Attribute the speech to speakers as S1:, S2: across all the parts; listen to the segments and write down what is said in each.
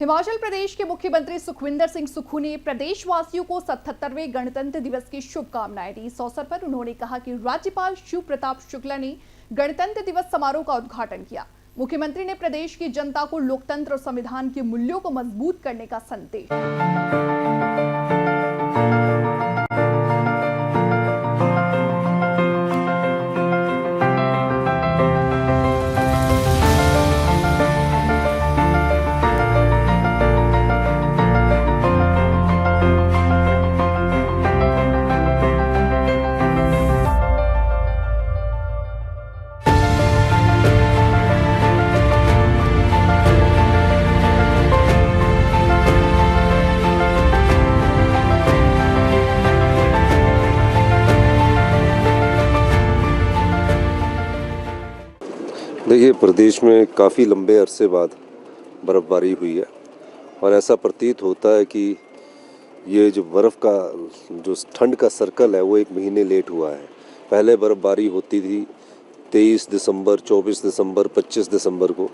S1: हिमाचल प्रदेश के मुख्यमंत्री सुखविंदर सिंह सुक्खू ने प्रदेशवासियों को 77वें गणतंत्र दिवस की शुभकामनाएं दी। इस अवसर पर उन्होंने कहा कि राज्यपाल शिव प्रताप शुक्ला ने गणतंत्र दिवस समारोह का उद्घाटन किया। मुख्यमंत्री ने प्रदेश की जनता को लोकतंत्र और संविधान के मूल्यों को मजबूत करने का संदेश
S2: देखिए, प्रदेश में काफ़ी लंबे अरसे बाद बर्फ़बारी हुई है और ऐसा प्रतीत होता है कि ये जो बर्फ़ का जो ठंड का सर्कल है वो एक महीने लेट हुआ है। पहले बर्फ़बारी होती थी 23 दिसंबर, 24 दिसंबर, 25 दिसंबर को।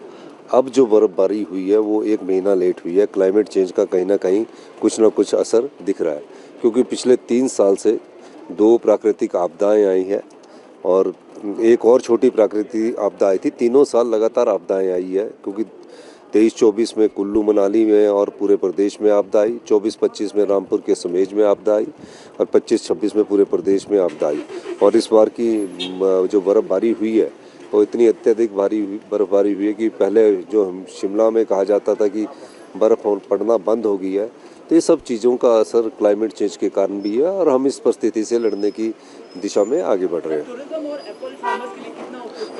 S2: अब जो बर्फ़बारी हुई है वो एक महीना लेट हुई है। क्लाइमेट चेंज का कहीं ना कहीं कुछ ना कुछ असर दिख रहा है, क्योंकि पिछले 3 साल से 2 प्राकृतिक आपदाएँ आई हैं और एक और छोटी प्राकृतिक आपदा आई थी। तीनों साल लगातार आपदाएं आई है, क्योंकि 23-24 में कुल्लू मनाली में और पूरे प्रदेश में आपदा आई, 24-25 में रामपुर के समेज में आपदा आई और 25-26 में पूरे प्रदेश में आपदा आई। और इस बार की जो बर्फ़बारी हुई है वो इतनी अत्यधिक बर्फ़बारी हुई है कि पहले जो शिमला में कहा जाता था कि बर्फ़ पड़ना बंद हो गई है, तो ये सब चीज़ों का असर क्लाइमेट चेंज के कारण भी है और हम इस परिस्थिति से लड़ने की दिशा में आगे बढ़ रहे हैं।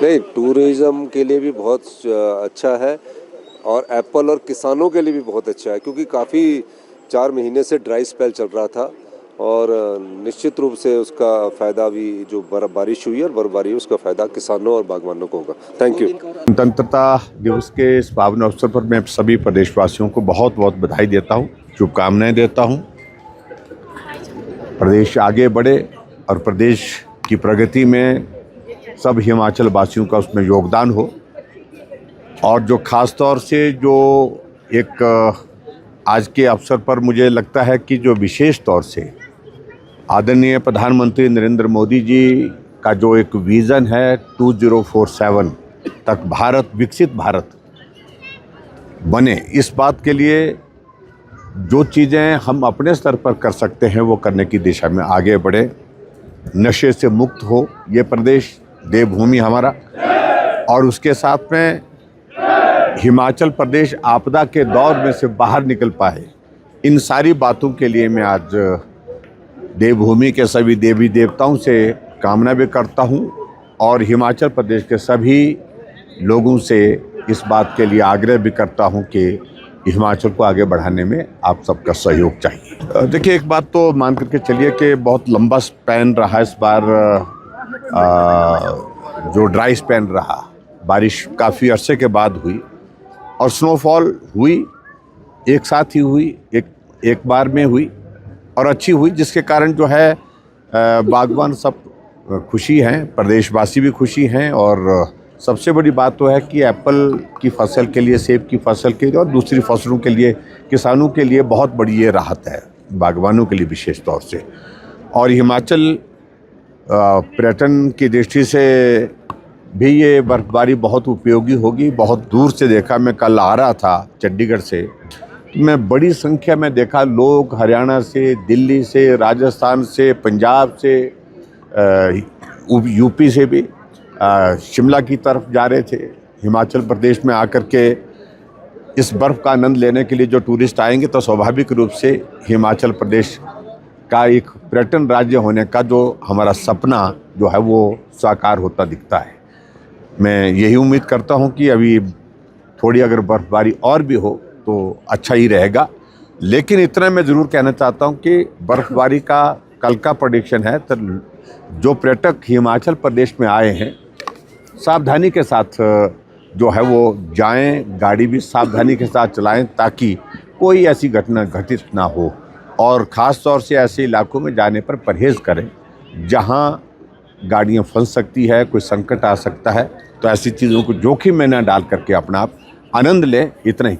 S2: नहीं, टूरिज़्म के लिए भी बहुत अच्छा है और एप्पल और किसानों के लिए भी बहुत अच्छा है, क्योंकि काफ़ी 4 महीने से ड्राई स्पेल चल रहा था और निश्चित रूप से उसका फ़ायदा भी जो बारिश हुई है और बर्फबारी है उसका फ़ायदा किसानों और बागवानों को होगा। Thank you.
S3: गणतंत्रता दिवस के इस पावन अवसर पर मैं सभी प्रदेशवासियों को बहुत बहुत बधाई देता हूँ, शुभकामनाएं देता हूँ। प्रदेश आगे बढ़े और प्रदेश की प्रगति में सब हिमाचल वासियों का उसमें योगदान हो। और जो ख़ास तौर से जो एक आज के अवसर पर मुझे लगता है कि जो विशेष तौर से आदरणीय प्रधानमंत्री नरेंद्र मोदी जी का जो एक विज़न है 2047 तक भारत विकसित भारत बने, इस बात के लिए जो चीज़ें हम अपने स्तर पर कर सकते हैं वो करने की दिशा में आगे बढ़े। नशे से मुक्त हो ये प्रदेश, देवभूमि हमारा, और उसके साथ में हिमाचल प्रदेश आपदा के दौर में से बाहर निकल पाए। इन सारी बातों के लिए मैं आज देवभूमि के सभी देवी देवताओं से कामना भी करता हूं और हिमाचल प्रदेश के सभी लोगों से इस बात के लिए आग्रह भी करता हूं कि हिमाचल को आगे बढ़ाने में आप सबका सहयोग चाहिए। देखिए, एक बात तो मान करके चलिए कि बहुत लंबा स्पैन रहा इस बार, जो ड्राई स्पैन रहा, बारिश काफ़ी अरसे के बाद हुई और स्नोफॉल हुई, एक साथ ही हुई, एक बार में हुई और अच्छी हुई, जिसके कारण जो है बागवान सब खुशी हैं, प्रदेशवासी भी खुशी हैं। और सबसे बड़ी बात तो है कि एप्पल की फसल के लिए, सेब की फसल के लिए और दूसरी फसलों के लिए किसानों के लिए बहुत बड़ी ये राहत है, बागवानों के लिए विशेष तौर से। और हिमाचल पर्यटन की दृष्टि से भी ये बर्फबारी बहुत उपयोगी होगी। बहुत दूर से देखा, मैं कल आ रहा था चंडीगढ़ से, मैं बड़ी संख्या में देखा लोग हरियाणा से, दिल्ली से, राजस्थान से, पंजाब से, यूपी से भी शिमला की तरफ जा रहे थे। हिमाचल प्रदेश में आकर के इस बर्फ़ का आनंद लेने के लिए जो टूरिस्ट आएंगे तो स्वाभाविक रूप से हिमाचल प्रदेश का एक पर्यटन राज्य होने का जो हमारा सपना जो है वो साकार होता दिखता है। मैं यही उम्मीद करता हूं कि अभी थोड़ी अगर बर्फ़बारी और भी हो तो अच्छा ही रहेगा। लेकिन इतना मैं ज़रूर कहना चाहता हूं कि बर्फ़बारी का कल का प्रेडिक्शन है, तो जो पर्यटक हिमाचल प्रदेश में आए हैं सावधानी के साथ जो है वो जाएं, गाड़ी भी सावधानी के साथ चलाएं ताकि कोई ऐसी घटना घटित ना हो। और ख़ास तौर से ऐसे इलाकों में जाने पर परहेज़ करें जहां गाड़ियां फंस सकती है, कोई संकट आ सकता है। तो ऐसी चीज़ों को जोखिम में न डाल करके अपना आप आनंद लें, इतना ही।